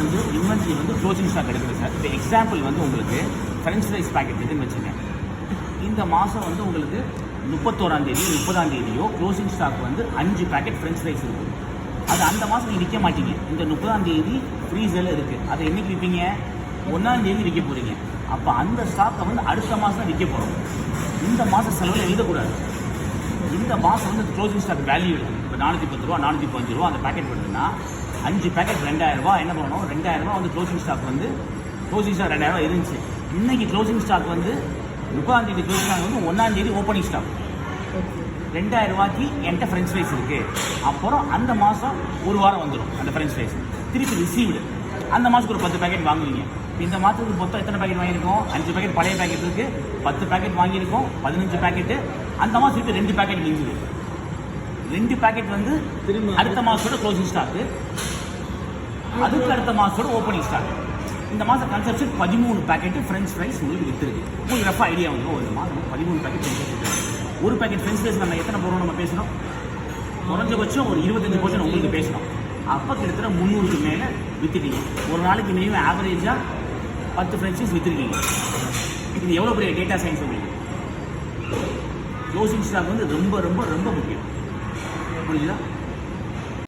வந்து இன்வென்ட்ரி வந்து closing stock எடுக்குது சார். இப்போ எக்ஸாம்பிள் வந்து உங்களுக்கு ஃப்ரெஞ்ச் ஃப்ரைஸ் பேக்கெட் இருக்குன்னு வச்சுங்க. இந்த மாதம் வந்து உங்களுக்கு 31ஆம் தேதி 30ஆம் தேதியோ க்ளோசிங் ஸ்டாக் வந்து 5 பேக்கெட் ஃப்ரெஞ்ச் ஃப்ரைஸ் இருக்குது. அது அந்த மாதம் நீங்கள் விற்க மாட்டீங்க. இந்த 30ஆம் தேதி ஃப்ரீசரில் இருக்குது. அதை என்றைக்கு விற்பீங்க? 1ஆம் தேதி விற்க போகிறீங்க. அப்போ அந்த ஸ்டாக்கை வந்து அடுத்த மாதம் தான் விற்க போகிறோம். இந்த மாதம் செலவில் எழுதக்கூடாது. இந்த மாதம் வந்து க்ளோசிங் ஸ்டாக் வேல்யூ இருக்குது. இப்போ 410 ரூபா 415 ரூபா அந்த பேக்கெட் வருதுன்னா 5 பேக்கெட் 2000 ரூபா என்ன பண்ணணும்? 2000 ரூபா வந்து க்ளோசிங் ஸ்டாக் 2000 ரூபா இருந்துச்சு. இன்றைக்கி க்ளோசிங் ஸ்டாக் வந்து 30ஆம் தேதி க்ளோசிங் ஸ்டாக் வந்து 1ஆம் தேதி ஓப்பனிங் ஸ்டாக் 2000 ரூபாய்க்கு என்கிட்ட ஃப்ரெஞ்ச் ஃப்ரைஸ் இருக்குது. அப்புறம் அந்த மாதம் ஒரு வாரம் வந்துடும் அந்த ஃப்ரெஞ்ச் ஃப்ரைஸ் திருப்பி ரிசீவ்டு. அந்த மாதத்துக்கு ஒரு 10 பேக்கெட் வாங்குவீங்க. இந்த மாதத்துக்கு மொத்தம் எத்தனை பேக்கெட் வாங்கியிருக்கோம்? 5 பேக்கெட் பழைய பேக்கெட் இருக்குது, 10 பேக்கெட் வாங்கியிருக்கோம், 15 பேக்கெட்டு. அந்த மாதம் திருப்பி 2 பேக்கெட் மிஞ்சுது. 2 பேக்கெட் வந்து அடுத்த மாதத்தோட க்ளோசிங் ஸ்டாக்கு, அதுக்கு அடுத்த மாதத்தோட ஓப்பனிங் ஸ்டாக். இந்த மாதம் கன்செப்ஷன் 13 பேக்கெட்டு ஃப்ரெஞ்ச் ஃப்ரைஸ் உங்களுக்கு விற்றுருக்கு. உங்களுக்கு ரஃபாக ஐடியா வந்து இந்த மாதம் 13 பேக்கெட் ஒரு பேக்கெட் ஃப்ரெஞ்ச் ஃப்ரைஸ் நம்ம எத்தனை போகிறோம் நம்ம பேசணும்? குறைஞ்சபட்சம் ஒரு 25% உங்களுக்கு பேசணும். அப்போ கிட்டத்தட்ட 300க்கு மேலே விற்றுட்டீங்க. ஒரு நாளைக்கு மினிமம் ஆவரேஜாக 10 ஃப்ரெஞ்ச் ஃப்ரைஸ் விற்றுருக்கீங்க. இது எவ்வளோ பெரிய டேட்டா சயின்ஸ் உங்களுக்கு? க்ளோசிங் ஸ்டாக் வந்து ரொம்ப ரொம்ப ரொம்ப முக்கியம். புரியுதா?